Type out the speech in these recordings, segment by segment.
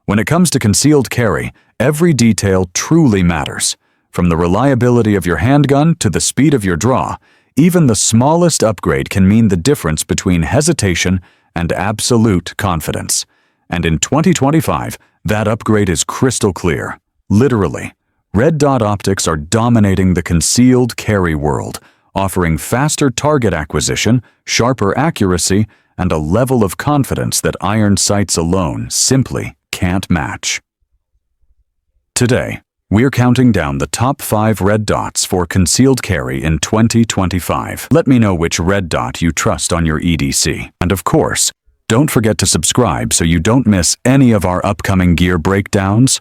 When it comes to concealed carry, every detail truly matters. From the reliability of your handgun to the speed of your draw, even the smallest upgrade can mean the difference between hesitation and absolute confidence. And in 2025, that upgrade is crystal clear. Literally, red dot optics are dominating the concealed carry world, offering faster target acquisition, sharper accuracy, and a level of confidence that iron sights alone simply can't match. Today, we're counting down the top 5 red dots for concealed carry in 2025. Let me know which red dot you trust on your EDC. And of course, don't forget to subscribe so you don't miss any of our upcoming gear breakdowns.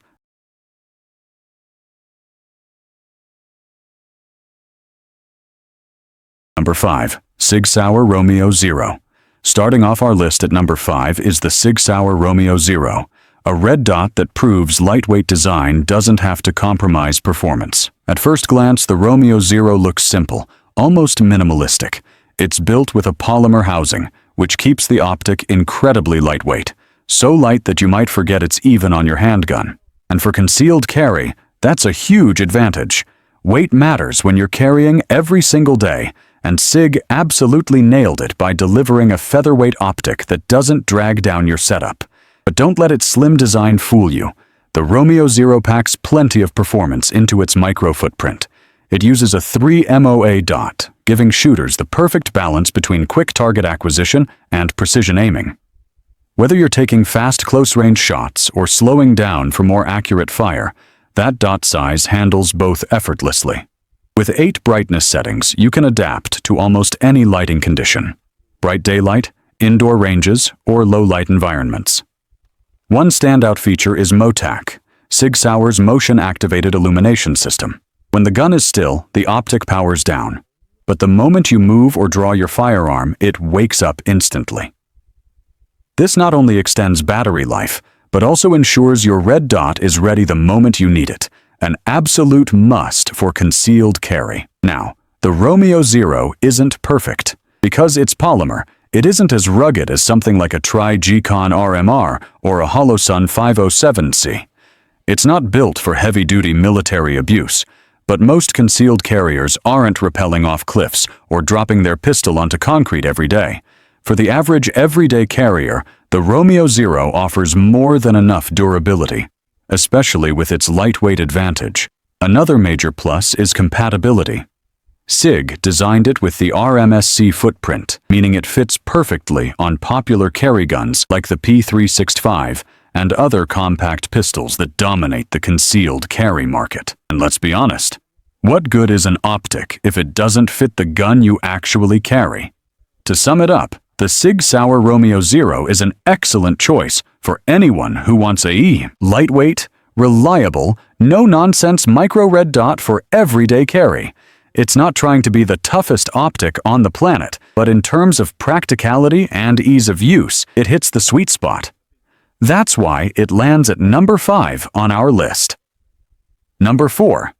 Number 5. SIG Sauer Romeo 0. Starting off our list at number 5 is the SIG Sauer Romeo 0, a red dot that proves lightweight design doesn't have to compromise performance. At first glance, the Romeo 0 looks simple, almost minimalistic. It's built with a polymer housing, which keeps the optic incredibly lightweight, so light that you might forget it's even on your handgun. And for concealed carry, that's a huge advantage. Weight matters when you're carrying every single day, and SIG absolutely nailed it by delivering a featherweight optic that doesn't drag down your setup. But don't let its slim design fool you. The Romeo 0 packs plenty of performance into its micro footprint. It uses a 3 MOA dot, giving shooters the perfect balance between quick target acquisition and precision aiming. Whether you're taking fast close-range shots or slowing down for more accurate fire, that dot size handles both effortlessly. With 8 brightness settings, you can adapt to almost any lighting condition: bright daylight, indoor ranges, or low-light environments. One standout feature is MOTAC, SIG Sauer's motion-activated illumination system. When the gun is still, the optic powers down. But the moment you move or draw your firearm, it wakes up instantly. This not only extends battery life, but also ensures your red dot is ready the moment you need it, an absolute must for concealed carry. Now, the Romeo 0 isn't perfect. Because it's polymer, it isn't as rugged as something like a Trijicon RMR or a Holosun 507C. It's not built for heavy-duty military abuse, but most concealed carriers aren't rappelling off cliffs or dropping their pistol onto concrete every day. For the average everyday carrier, the Romeo 0 offers more than enough durability, especially with its lightweight advantage. Another major plus is compatibility. SIG designed it with the RMSC footprint, meaning it fits perfectly on popular carry guns like the P365 and other compact pistols that dominate the concealed carry market. And let's be honest, what good is an optic if it doesn't fit the gun you actually carry? To sum it up, the SIG Sauer Romeo 0 is an excellent choice for anyone who wants a lightweight, reliable, no-nonsense micro red dot for everyday carry. It's not trying to be the toughest optic on the planet, but in terms of practicality and ease of use, it hits the sweet spot. That's why it lands at number 5 on our list. Number 4.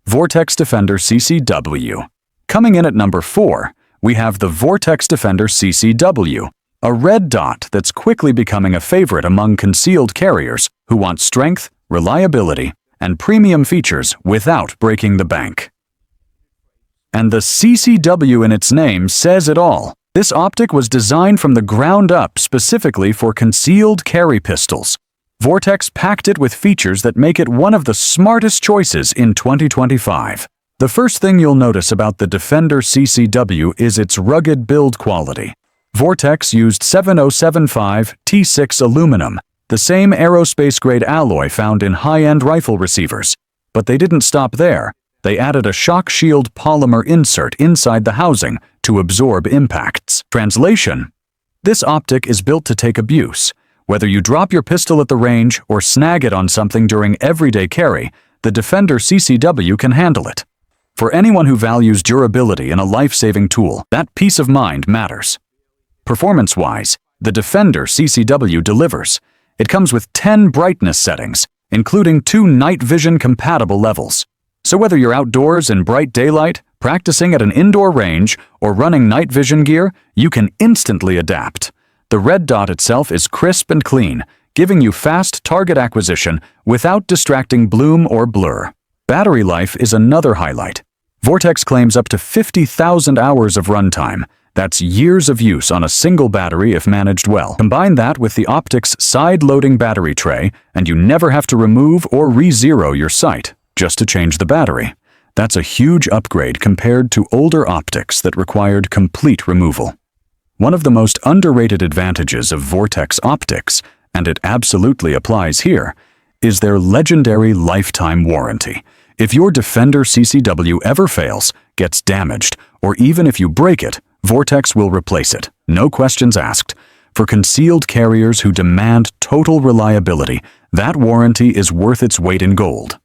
Vortex Defender CCW. Coming in at number 4, we have the Vortex Defender CCW, a red dot that's quickly becoming a favorite among concealed carriers who want strength, reliability, and premium features without breaking the bank. And the CCW in its name says it all. This optic was designed from the ground up specifically for concealed carry pistols. Vortex packed it with features that make it one of the smartest choices in 2025. The first thing you'll notice about the Defender CCW is its rugged build quality. Vortex used 7075 T6 aluminum, the same aerospace-grade alloy found in high-end rifle receivers. But they didn't stop there. They added a shock shield polymer insert inside the housing to absorb impacts. Translation: this optic is built to take abuse. Whether you drop your pistol at the range or snag it on something during everyday carry, the Defender CCW can handle it. For anyone who values durability in a life-saving tool, that peace of mind matters. Performance-wise, the Defender CCW delivers. It comes with 10 brightness settings, including 2 night vision compatible levels. So whether you're outdoors in bright daylight, practicing at an indoor range, or running night vision gear, you can instantly adapt. The red dot itself is crisp and clean, giving you fast target acquisition without distracting bloom or blur. Battery life is another highlight. Vortex claims up to 50,000 hours of runtime. That's years of use on a single battery if managed well. Combine that with the optic's side-loading battery tray, and you never have to remove or re-zero your sight just to change the battery. That's a huge upgrade compared to older optics that required complete removal. One of the most underrated advantages of Vortex optics, and it absolutely applies here, is their legendary lifetime warranty. If your Defender CCW ever fails, gets damaged, or even if you break it, Vortex will replace it, no questions asked. For concealed carriers who demand total reliability, that warranty is worth its weight in gold.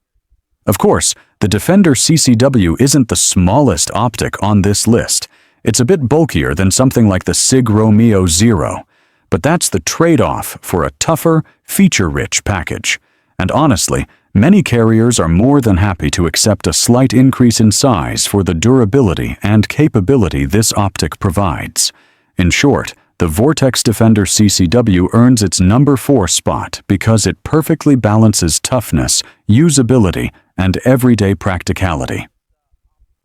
Of course, the Defender CCW isn't the smallest optic on this list. It's a bit bulkier than something like the SIG Romeo 0, but that's the trade-off for a tougher, feature-rich package. And honestly, many carriers are more than happy to accept a slight increase in size for the durability and capability this optic provides. In short, the Vortex Defender CCW earns its number 4 spot because it perfectly balances toughness, usability, and everyday practicality.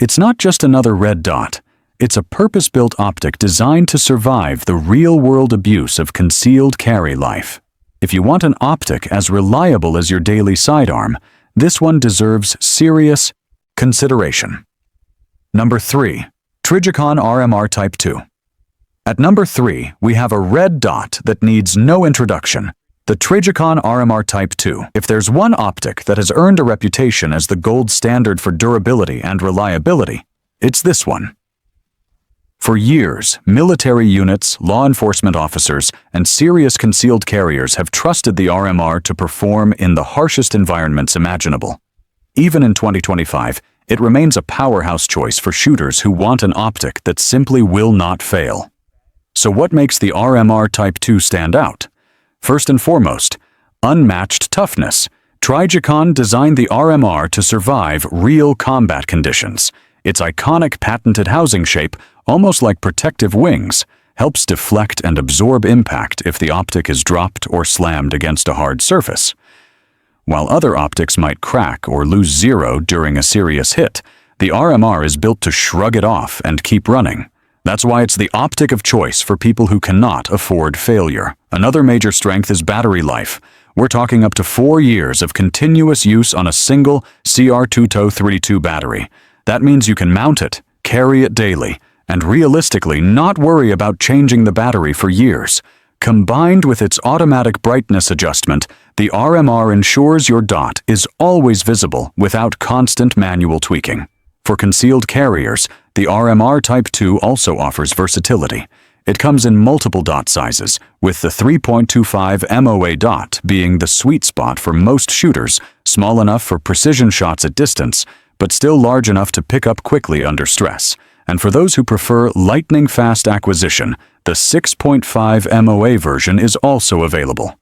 It's not just another red dot. It's a purpose-built optic designed to survive the real-world abuse of concealed carry life. If you want an optic as reliable as your daily sidearm, this one deserves serious consideration. Number 3. Trijicon RMR Type 2. At number 3, we have a red dot that needs no introduction, the Trijicon RMR Type 2. If there's one optic that has earned a reputation as the gold standard for durability and reliability, it's this one. For years, military units, law enforcement officers, and serious concealed carriers have trusted the RMR to perform in the harshest environments imaginable. Even in 2025, it remains a powerhouse choice for shooters who want an optic that simply will not fail. So what makes the RMR Type 2 stand out? First and foremost, unmatched toughness. Trijicon designed the RMR to survive real combat conditions. Its iconic patented housing shape, almost like protective wings, helps deflect and absorb impact if the optic is dropped or slammed against a hard surface. While other optics might crack or lose zero during a serious hit, the RMR is built to shrug it off and keep running. That's why it's the optic of choice for people who cannot afford failure. Another major strength is battery life. We're talking up to 4 years of continuous use on a single CR2TO32 battery. That means you can mount it, carry it daily, and realistically not worry about changing the battery for years. Combined with its automatic brightness adjustment, the RMR ensures your dot is always visible without constant manual tweaking. For concealed carriers, the RMR Type 2 also offers versatility. It comes in multiple dot sizes, with the 3.25 MOA dot being the sweet spot for most shooters, small enough for precision shots at distance, but still large enough to pick up quickly under stress. And for those who prefer lightning-fast acquisition, the 6.5 MOA version is also available.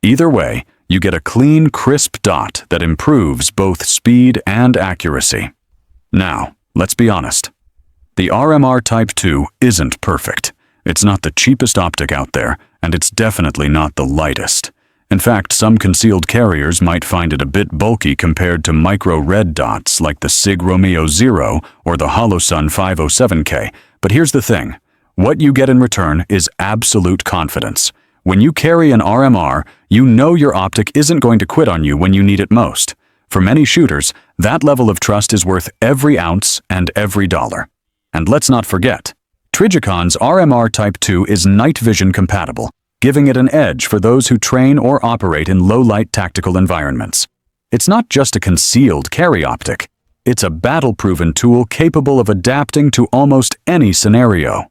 Either way, you get a clean, crisp dot that improves both speed and accuracy. Now, let's be honest. The RMR Type 2 isn't perfect. It's not the cheapest optic out there, and it's definitely not the lightest. In fact, some concealed carriers might find it a bit bulky compared to micro red dots like the SIG Romeo 0 or the Holosun 507K. But here's the thing. What you get in return is absolute confidence. When you carry an RMR, you know your optic isn't going to quit on you when you need it most. For many shooters, that level of trust is worth every ounce and every dollar. And let's not forget, Trijicon's RMR Type 2 is night vision compatible, giving it an edge for those who train or operate in low-light tactical environments. It's not just a concealed carry optic. It's a battle-proven tool capable of adapting to almost any scenario.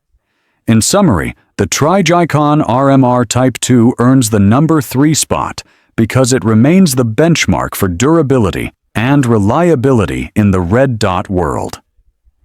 In summary, the Trijicon RMR Type 2 earns the number 3 spot because it remains the benchmark for durability and reliability in the red dot world.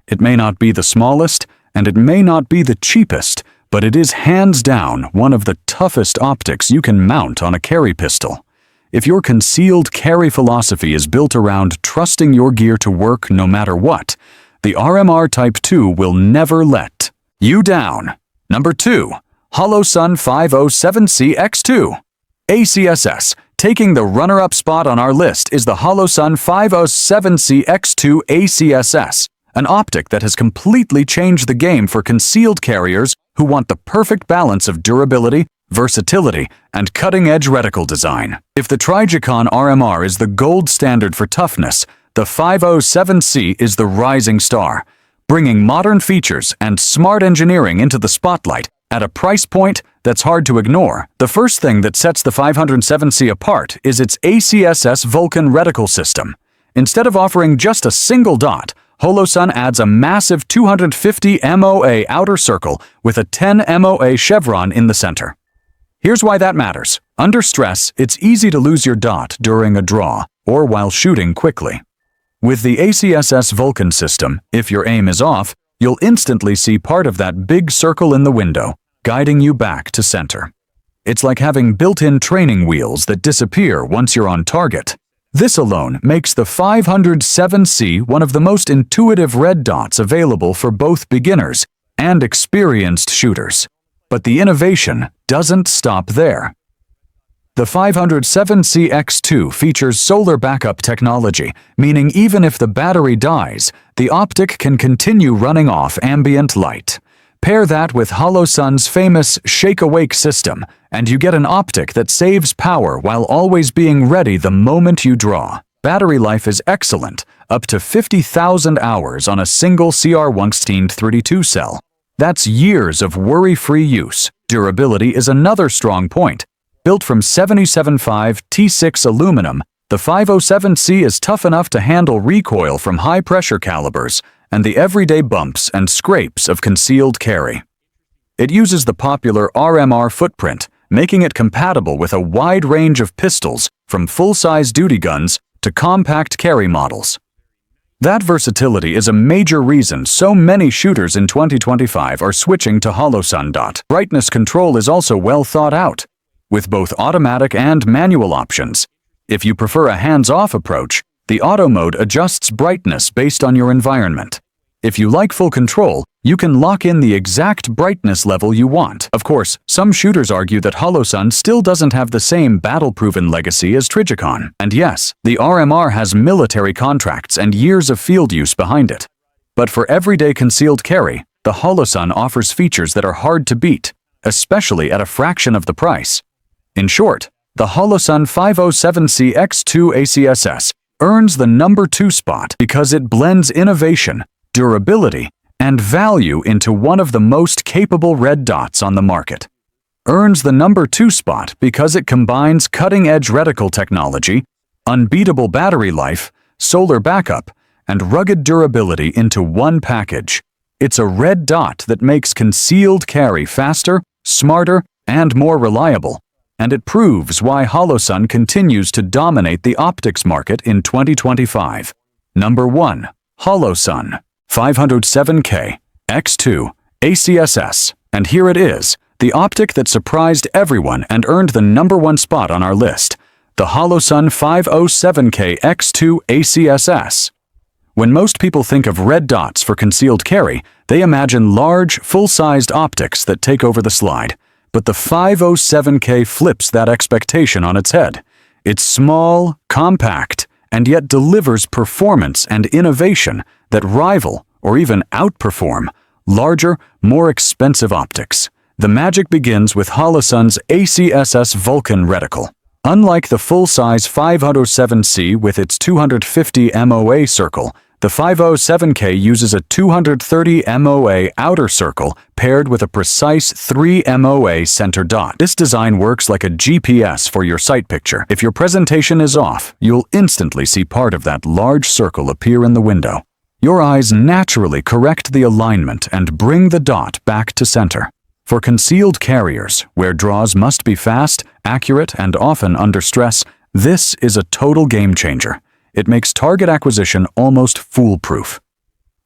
It may not be the smallest, and it may not be the cheapest, but it is hands down one of the toughest optics you can mount on a carry pistol. If your concealed carry philosophy is built around trusting your gear to work no matter what, the RMR Type 2 will never let you down. Number 2. Holosun 507C X2. ACSS. Taking the runner-up spot on our list is the Holosun 507C X2 ACSS, an optic that has completely changed the game for concealed carriers who want the perfect balance of durability, versatility, and cutting-edge reticle design. If the Trijicon RMR is the gold standard for toughness, the 507C is the rising star, bringing modern features and smart engineering into the spotlight at a price point that's hard to ignore. The first thing that sets the 507C apart is its ACSS Vulcan reticle system. Instead of offering just a single dot, Holosun adds a massive 250 MOA outer circle with a 10 MOA chevron in the center. Here's why that matters. Under stress, it's easy to lose your dot during a draw or while shooting quickly. With the ACSS Vulcan system, if your aim is off, you'll instantly see part of that big circle in the window, guiding you back to center. It's like having built-in training wheels that disappear once you're on target. This alone makes the 507C one of the most intuitive red dots available for both beginners and experienced shooters. But the innovation doesn't stop there. The 507C X2 features solar backup technology, meaning even if the battery dies, the optic can continue running off ambient light. Pair that with Holosun's famous shake-awake system, and you get an optic that saves power while always being ready the moment you draw. Battery life is excellent, up to 50,000 hours on a single CR132 cell. That's years of worry-free use. Durability is another strong point. Built from 77.5 T6 aluminum, the 507C is tough enough to handle recoil from high-pressure calibers and the everyday bumps and scrapes of concealed carry. It uses the popular RMR footprint, making it compatible with a wide range of pistols, from full-size duty guns to compact carry models. That versatility is a major reason so many shooters in 2025 are switching to Holosun. Brightness control is also well thought out, with both automatic and manual options. If you prefer a hands-off approach, the auto mode adjusts brightness based on your environment. If you like full control, you can lock in the exact brightness level you want. Of course, some shooters argue that Holosun still doesn't have the same battle-proven legacy as Trijicon. And yes, the RMR has military contracts and years of field use behind it. But for everyday concealed carry, the Holosun offers features that are hard to beat, especially at a fraction of the price. In short, the Holosun 507C X2 ACSS earns the number 2 spot because it blends innovation, durability, and value into one of the most capable red dots on the market. Earns the number 2 spot because it combines cutting-edge reticle technology, unbeatable battery life, solar backup, and rugged durability into one package. It's a red dot that makes concealed carry faster, smarter, and more reliable. And it proves why Holosun continues to dominate the optics market in 2025. Number 1. Holosun 507K X2 ACSS. And here it is, the optic that surprised everyone and earned the number 1 spot on our list, the Holosun 507K X2 ACSS. When most people think of red dots for concealed carry, they imagine large, full-sized optics that take over the slide. But the 507K flips that expectation on its head. It's small, compact, and yet delivers performance and innovation that rival, or even outperform, larger, more expensive optics. The magic begins with Holosun's ACSS Vulcan reticle. Unlike the full-size 507C with its 250 MOA circle, the 507K uses a 230 MOA outer circle paired with a precise 3 MOA center dot. This design works like a GPS for your sight picture. If your presentation is off, you'll instantly see part of that large circle appear in the window. Your eyes naturally correct the alignment and bring the dot back to center. For concealed carriers, where draws must be fast, accurate, and often under stress, this is a total game changer. It makes target acquisition almost foolproof.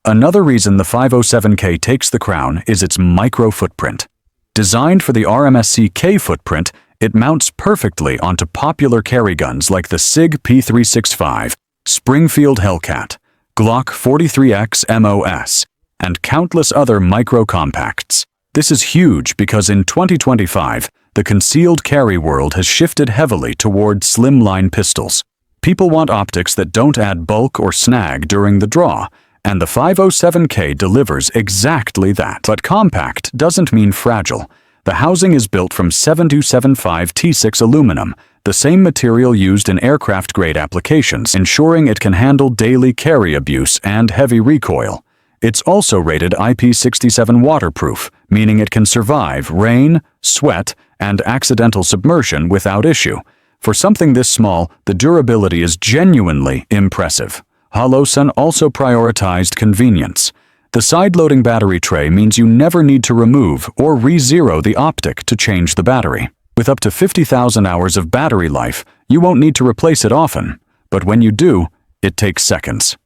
Another reason the 507K takes the crown is its micro footprint. Designed for the RMSC-K footprint, it mounts perfectly onto popular carry guns like the SIG P365, Springfield Hellcat, Glock 43X MOS, and countless other micro compacts. This is huge because in 2025, the concealed carry world has shifted heavily toward slimline pistols. People want optics that don't add bulk or snag during the draw, and the 507K delivers exactly that. But compact doesn't mean fragile. The housing is built from 7275 T6 aluminum, the same material used in aircraft-grade applications, ensuring it can handle daily carry abuse and heavy recoil. It's also rated IP67 waterproof, meaning it can survive rain, sweat, and accidental submersion without issue. For something this small, the durability is genuinely impressive. Holosun also prioritized convenience. The side-loading battery tray means you never need to remove or re-zero the optic to change the battery. With up to 50,000 hours of battery life, you won't need to replace it often, but when you do, it takes seconds.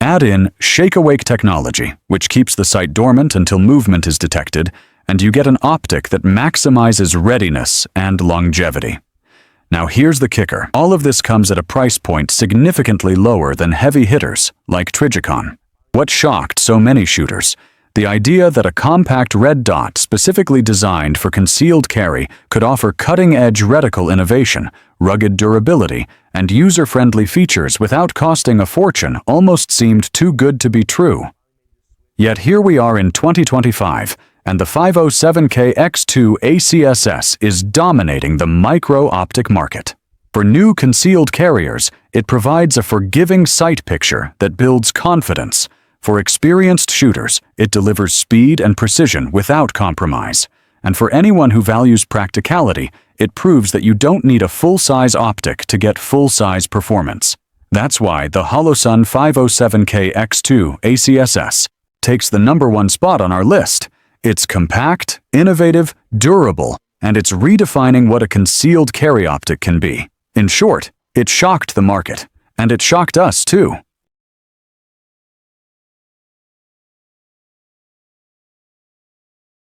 Add in shake-awake technology, which keeps the sight dormant until movement is detected, and you get an optic that maximizes readiness and longevity. Now here's the kicker. All of this comes at a price point significantly lower than heavy hitters like Trijicon. What shocked so many shooters? The idea that a compact red dot specifically designed for concealed carry could offer cutting-edge reticle innovation, rugged durability, and user-friendly features without costing a fortune almost seemed too good to be true. Yet here we are in 2025, and the 507K X2 ACSS is dominating the micro-optic market. For new concealed carriers, it provides a forgiving sight picture that builds confidence. For experienced shooters, it delivers speed and precision without compromise. And for anyone who values practicality, it proves that you don't need a full-size optic to get full-size performance. That's why the Holosun 507K X2 ACSS takes the #1 spot on our list. It's compact, innovative, durable, and it's redefining what a concealed carry optic can be. In short, it shocked the market, and it shocked us too.